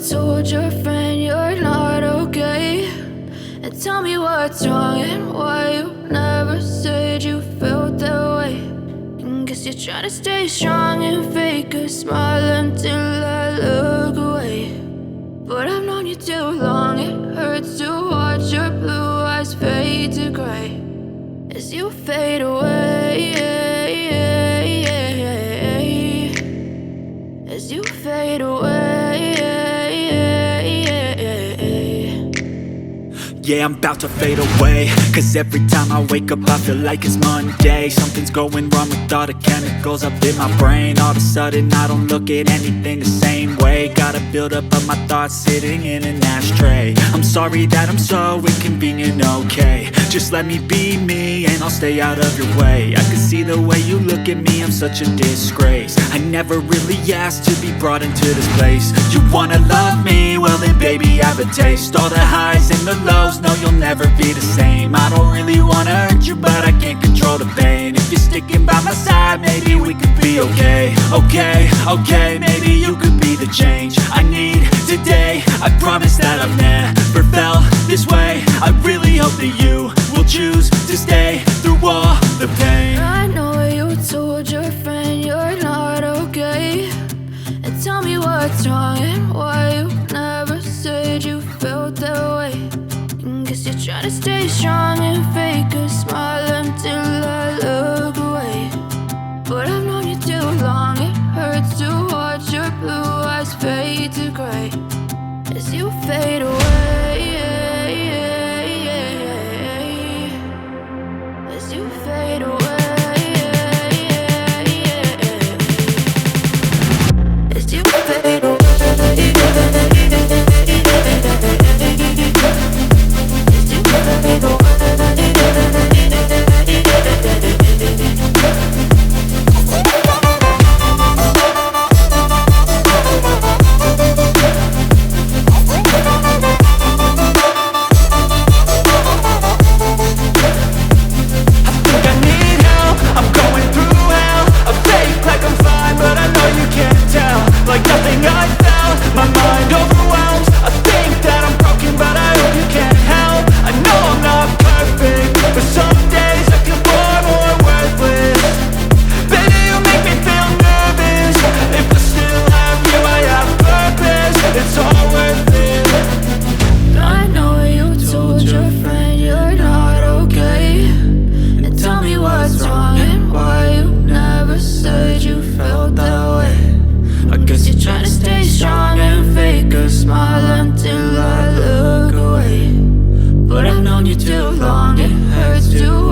told your friend you're not okay, and tell me what's wrong and why you never said you felt that way. And guess you're trying to stay strong and fake a smile until I look away. But I've known you too long, it hurts to watch your blue eyes fade to gray as you fade away, as you fade away. Yeah, I'm about to fade away, cause every time I wake up I feel like it's Monday. Something's going wrong with all the chemicals up in my brain. All of a sudden I don't look at anything the same way. Gotta build up of my thoughts sitting in an ashtray. I'm sorry that I'm so inconvenient, okay. Just let me be me and I'll stay out of your way. I can see the way you look at me, I'm such a disgrace. I never really asked to be brought into this place. You wanna love me? Well then baby I have a taste. All the highs and the lows, no you'll never be the same. I don't really wanna hurt you but I can't control the pain. If you're sticking by my side maybe we could be okay. Okay, maybe you could be the change I need today. I promise that I've never felt this way. I really hope that you will choose to stay through all the pain. I know you told your friend you're not okay, and tell me what's wrong and why you never said you felt that way. And guess you're trying to stay strong and fake a smile until I look away. But I've known you too long, it hurts to watch your blue eyes fade to gray as you fade away, as you fade away, as you fade away. Like nothing I felt, my mind overwhelmed. I think that I'm broken but I hope you can't help. I know I'm not perfect, but some days I feel far more worthless. Baby, you make me feel nervous. If I still have you, I have purpose. It's all worth it. I know you told your friend you're not okay, and tell me what's wrong and why you never said you felt that way. I guess you're trying to stay strong and fake a smile until I look away. But I've known you too long, it hurts to